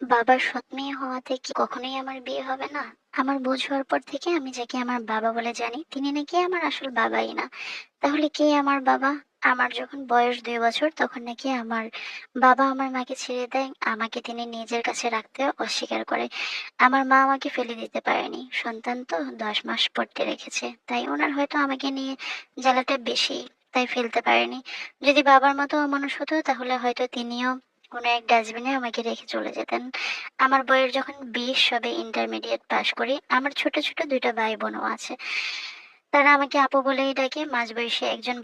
বাবার সৎ মেয়ে হওয়াতে কি কখনোই আমার বিয়ে হবে না? আমার বোঝ হওয়ার পর থেকে আমি যাকে আমার বাবা বলে জানি তিনি নাকি আমার আসল বাবাই না। তাহলে কে আমার বাবা? আমার যখন বয়স 2 বছর তখন নাকি আমার বাবা আমার মাকে ছেড়ে দেয়, আমাকে তিনি নিজের কাছে রাখতে অস্বীকার করে। আমার মা আমাকে ফেলে দিতে পারেনি, সন্তান তো 10 মাস পড়তে রেখেছে, তাই ওনার হয়তো আমাকে নিয়ে জ্বালাটা বেশি, তাই ফেলতে পারেনি। যদি বাবার মতো অমানুষ হতো তাহলে হয়তো তিনিও কোনো এক ডাস্টবিনে আমাকে রেখে চলে যেতেন। আমার বয়স যখন 20, সবে ইন্টারমিডিয়েট পাশ করি, আমার ছোট ছোট 2টা ভাই বোনও আছে। তারা আমাকে আপু বলেই ডাকে। মাঝবয়সী একজন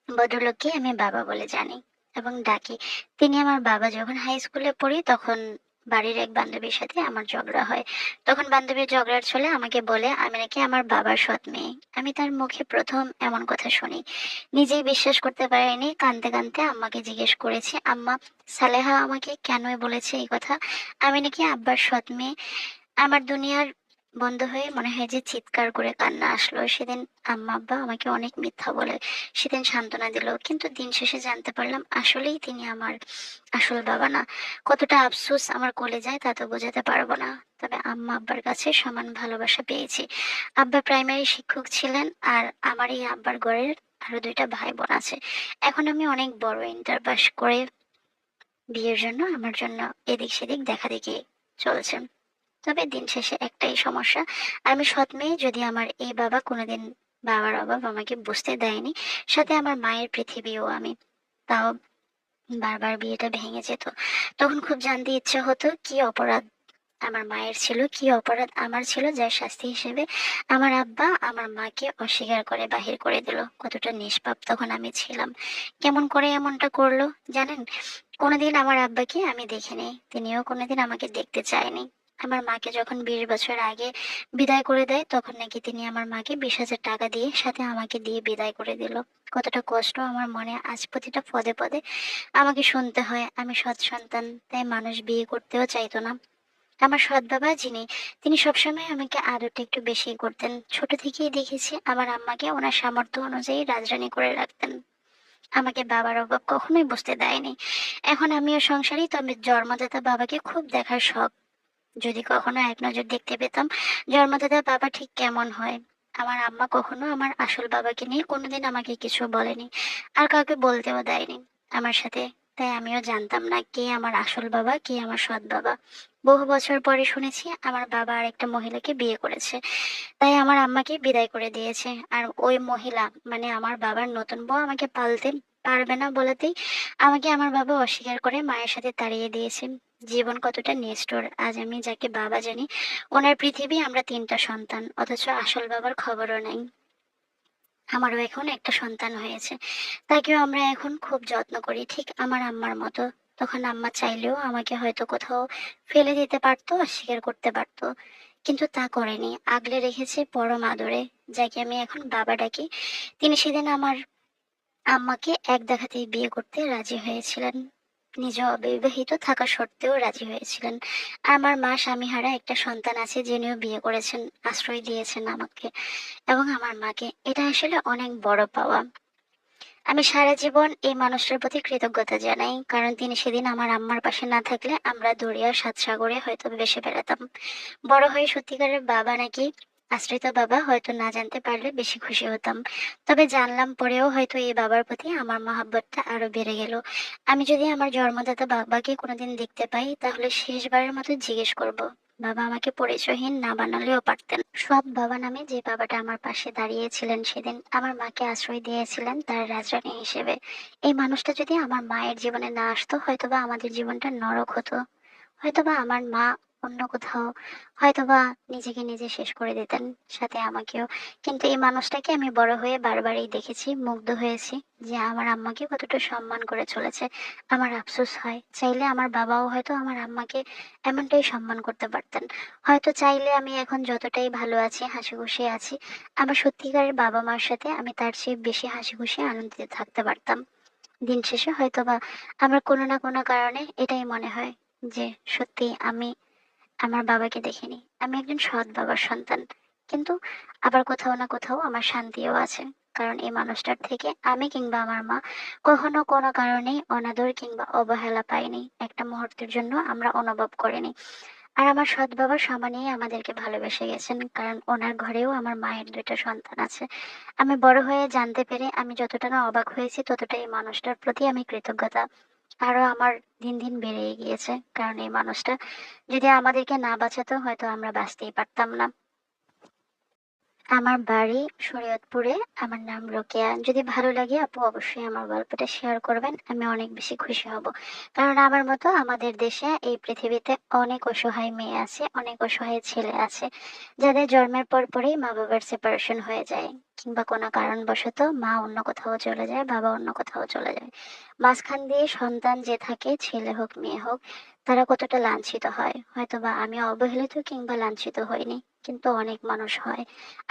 ভদ্রলোককে আমি বাবা বলে জানি এবং ডাকি। তিনি আমার বাবা। যখন হাই স্কুলে পড়ি তখন বাড়ির এক বান্ধবীর সাথে আমার ঝগড়া হয়। তখন বান্ধবীর ঝগড়ার ছলে আমাকে বলে আমি নাকি আমার বাবার সৎ মেয়ে। আমি তার মুখে প্রথম এমন কথা শুনি, নিজেই বিশ্বাস করতে পারিনি। কাঁদতে কাঁদতে আম্মাকে জিজ্ঞেস করেছি, আম্মা, সালেহা আমাকে কেনই বলেছে এই কথা, আমি নাকি আব্বার সৎ মেয়ে। আমার দুনিয়ার বন্ধ হয়ে মনে হয় যে চিৎকার করে কান্না আসলো। সেদিন আম্মা আব্বা আমাকে অনেক মিথ্যা বলে সেদিন সান্ত্বনা দিল, কিন্তু দিন শেষে জানতে পারলাম আসলেই তিনি আমার আসল বাবা না। কতটা আফসোস আমার কলেজায় তা তো বোঝাতে পারবো না। তবে আম্মা আব্বার কাছে সমান ভালোবাসা পেয়েছি। আব্বা প্রাইমারি শিক্ষক ছিলেন, আর আমার এই আব্বার ঘরের আরো 2টা ভাই বোন আছে। এখন আমি অনেক বড়, ইন্টার পাস করে বিয়ের জন্য আমার জন্য এদিক সেদিক দেখা দেখি চলছে। তবে দিন শেষে একটাই সমস্যা, আমি সৎ মেয়ে। যদি আমার এই বাবা কোনোদিন বাবার অভাব আমাকে বুঝতে দেয়নি, সাথে আমার মায়ের পৃথিবীও আমি, তাও বারবার বিয়েটা ভেঙে যেত। তখন খুব জানতে ইচ্ছে হতো কি অপরাধ আমার মায়ের ছিল, কি অপরাধ আমার ছিল, যার শাস্তি হিসেবে আমার আব্বা আমার মাকে অস্বীকার করে বাহির করে দিল। কতটা নিষ্পাপ তখন আমি ছিলাম। কেমন করে এমনটা করলো জানেন? কোনোদিন আমার আব্বাকে আমি দেখিনি, তিনিও কোনোদিন আমাকে দেখতে চায়নি। আমার মাকে যখন 20 বছর আগে বিদায় করে দেয় তখন নাকি তিনি আমার মাকে 20,000 টাকা দিয়ে সাথে আমাকে দিয়ে বিদায় করে দিল। কতটা কষ্ট আমার মনে আজ প্রতিটা পদে পদে আমাকে শুনতে হয়। আমি সৎ সন্তান, তাই মানুষ বিয়ে করতেও চাইতো না। আমার সৎ বাবা যিনি, তিনি সবসময় আমাকে আদরটা একটু বেশি করতেন। ছোট থেকেই দেখেছি আমার আম্মাকে ওনার সামর্থ্য অনুযায়ী রাজরানী করে রাখতেন। আমাকে বাবার অভাব কখনোই বুঝতে দেয়নি। এখন আমিও সংসারী, তবে জন্মদাতা বাবাকে খুব দেখার শখ। যদি কখনো এক নজর দেখতে পেতাম জন্মদাতা বাবা ঠিক কেমন হয়। আমার আম্মা কখনো আমার আসল বাবাকে নিয়ে কোনোদিন আমাকে কিছু বলেনি, আর কাউকে বলতেও দেয়নি আমার সাথে। তাই আমিও জানতাম না কে আমার আসল বাবা, কে আমার সৎ বাবা। বহু বছর পরে শুনেছি আমার বাবা আর একটা মহিলাকে বিয়ে করেছে, তাই আমার আম্মাকে বিদায় করে দিয়েছে। আর ওই মহিলা মানে আমার বাবার নতুন বউ আমাকে পালতে পারবে না বলাতেই আমাকে আমার বাবা অস্বীকার করে মায়ের সাথে তাড়িয়ে দিয়েছে। জীবন কতটা নিষ্ঠুর! আজ আমি যাকে বাবা জানি ওনার পৃথিবী আমরা 3টা সন্তান, অথচ আসল বাবার খবরও নাই। আমারও এখন একটা সন্তান হয়েছে, তাকেও আমরা এখন খুব যত্ন করি, ঠিক আমার আম্মার মতো। তখন আম্মা চাইলেও আমাকে হয়তো কোথাও ফেলে দিতে পারতো, অস্বীকার করতে পারতো, কিন্তু তা করেনি। আগলে রেখেছে পরম আদরে, যাকে আমি এখন বাবা ডাকি। তিনি সেদিন আমার আম্মাকে এক দেখাতেই বিয়ে করতে রাজি হয়েছিলেন। নিজে অবিবাহিত থাকা সত্ত্বেও রাজি হয়েছিলেন। আমার মা স্বামীহারা একটা সন্তান আছে, যিনিও বিয়ে করেছেন, আশ্রয় দিয়েছেন আমাকে এবং আমার মাকে। এটা আসলে অনেক বড় পাওয়া। আমি সারা জীবন এই মানুষটার প্রতি কৃতজ্ঞতা জানাই, কারণ তিনি সেদিন আমার আম্মার পাশে না থাকলে আমরা দরিয়ার 7 সাগরে হয়তো ভেসে বেড়াতাম। বড় হয়ে সত্যিকারের বাবা নাকি আশ্রিত বাবা হয়তো না জানতে পারলে বেশি খুশি হতাম। তবে জানলাম পরেও হয়তো এই বাবার প্রতি আমার মহাব্বতটা আরো বেড়ে গেল। আমি যদি আমার জন্মদাতা বাবাকে কোনোদিন দেখতে পাই তাহলে শেষবারের মতো জিজ্ঞেস করব, বাবা আমাকে পরিচয়হীন না বানালেও পারতেন। সৎ বাবা নামে যে বাবাটা আমার পাশে দাঁড়িয়েছিলেন সেদিন, আমার মাকে আশ্রয় দিয়েছিলেন তার রাজরানী হিসেবে, এই মানুষটা যদি আমার মায়ের জীবনে না আসতো হয়তোবা আমাদের জীবনটা নরক হতো। হয়তোবা আমার মা অন্য কোথাও হয়তোবা নিজেকে নিজে শেষ করে দিতেন, সাথে আমাকেও। কিন্তু এই মানুষটাকে আমি বড় হয়ে বারবারই দেখেছি, মুগ্ধ হয়েছি যে আমার আম্মাকে কতটা সম্মান করে চলেছে। আমার আফসোস হয়, চাইলে আমার বাবাও হয়তো আমার আম্মাকে এমনটাই সম্মান করতে পারতেন। হয়তো চাইলে আমি এখন যতটাই ভালো আছি, হাসি খুশি আছি, আমার সত্যিকারের বাবা মার সাথে আমি তার চেয়ে বেশি হাসি খুশি আনন্দিত থাকতে পারতাম। দিন শেষে হয়তোবা আমার কোনো না কোনো কারণে এটাই মনে হয় যে সত্যি আমি আমার বাবাকে দেখিনি। আমি একজন সৎ বাবার সন্তান, কিন্তু আবার কোথাও না কোথাও আমার শান্তিও আছে। কারণ এই মানুষটার থেকে আমি কিংবা আমার মা কখনো কোনো কারণেই অনাদর কিংবা অবহেলা পাইনি, একটা মুহূর্তের জন্য আমরা অনুভব করিনি। আর আমার সৎ বাবা সমানেই আমাদেরকে ভালোবেসে গেছেন, কারণ ওনার ঘরেও আমার মায়ের 2টা সন্তান আছে। আমি বড় হয়ে জানতে পেরে আমি যতটা না অবাক হয়েছি, ততটাই এই মানুষটার প্রতি আমি কৃতজ্ঞতা আরো আমার দিন দিন বেড়েই গিয়েছে। কারণ এই মানুষটা যদি আমাদেরকে না বাঁচাতো, হয়তো আমরা বাঁচতেই পারতাম না। আমার বাড়ি শরীয়তপুরে। আমার নাম রোকেয়া। যদি ভালো লাগে আপু অবশ্যই আমার গল্পটা শেয়ার করবেন, আমি অনেক বেশি খুশি হব। কারণ আমার মতো আমাদের দেশে এই পৃথিবীতে অনেক অসহায় মেয়ে আছে, অনেক অসহায় ছেলে আছে, যাদের জন্মের পর পরেই মা বাবার সেপারেশন হয়ে যায়, কিংবা কোনো কারণবশত মা অন্য কোথাও চলে যায়, বাবা অন্য কোথাও চলে যায়। মাঝখান দিয়ে সন্তান যে থাকে, ছেলে হোক মেয়ে হোক, তারা কতটা লাঞ্ছিত হয়। হয়তোবা আমি অবহেলিত কিংবা লাঞ্ছিত হইনি, কিন্তু অনেক মানুষ হয়।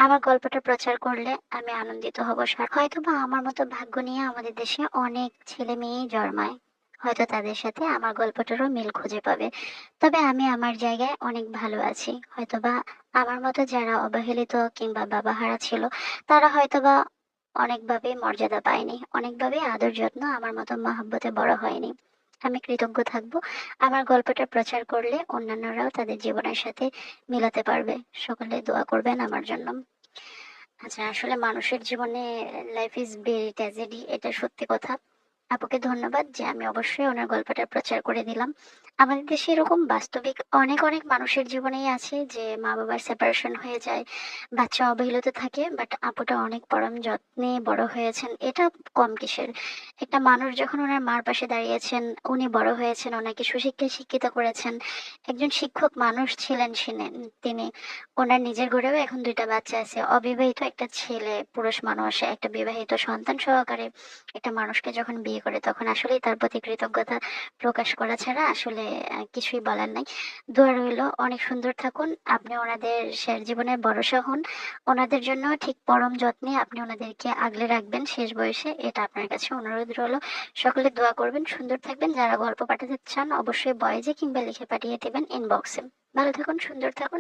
আমার গল্পটা প্রচার করলে আমি আনন্দিত হব। হয়তোবা আমার মতো ভাগ্য নিয়ে আমাদের দেশে অনেক ছেলে মেয়েই জন্মায়, হয়তো তাদের সাথে আমার গল্পটারও মিল খুঁজে পাবে। তবে আমি আমার জায়গায় অনেক ভালো আছি। হয়তোবা আমার মতো যারা অবহেলিত কিংবা বাবাহারা ছিল, তারা হয়তোবা অনেকভাবে মর্যাদা পায়নি, অনেকভাবে আদর যত্ন আমার মতো মহব্বতে বড় হয়নি। আমি কৃতজ্ঞ থাকবো আমার গল্পটা প্রচার করলে অন্যান্যরাও তাদের জীবনের সাথে মিলাতে পারবে। সকলে দোয়া করবেন আমার জন্য। আচ্ছা, আসলে মানুষের জীবনে লাইফ ইজ ভেরি ট্র্যাজেডি, এটা সত্যি কথা। আপুকে ধন্যবাদ যে আমি অবশ্যই ওনার গল্পটা প্রচার করে দিলাম। আমাদের দেশে এরকম বাস্তবিক অনেক অনেক মানুষের জীবনেই আছে যে মা বাবার সেপারেশন হয়ে যায়, বাচ্চা অবহেলিত থাকে, বাট আপুটা অনেক পরম যত্নে বড় হয়েছেন, এটা কম কিসের। একটা মানুষ যখন ওনার মার পাশে দাঁড়িয়েছেন, উনি বড় হয়েছেন, ওনাকে সুশিক্ষায় শিক্ষিত করেছেন, একজন শিক্ষক মানুষ ছিলেন তিনি। ওনার নিজের ঘরেও এখন 2টা বাচ্চা আছে, অবিবাহিত একটা ছেলে, পুরুষ মানুষ একটা বিবাহিত সন্তান সহকারে একটা মানুষকে যখন বিয়ে করে, তখন আসলেই তার প্রতি কৃতজ্ঞতা প্রকাশ করা ছাড়া আসলে কিছুই বলার নাই। দোয়া রইল, অনেক সুন্দর থাকুন আপনি, ওনাদের শেষ জীবনের ভরসা হন। ওনাদের জন্য ঠিক পরম যত্নে আপনি ওনাদেরকে আগলে রাখবেন শেষ বয়সে, এটা আপনার কাছে অনুরোধ রইল। সকলে দোয়া করবেন, সুন্দর থাকবেন। যারা গল্প পাঠাতে চান অবশ্যই ভয়েসে কিংবা লিখে পাঠিয়ে দেবেন ইনবক্সে। ভালো থাকুন, সুন্দর থাকুন।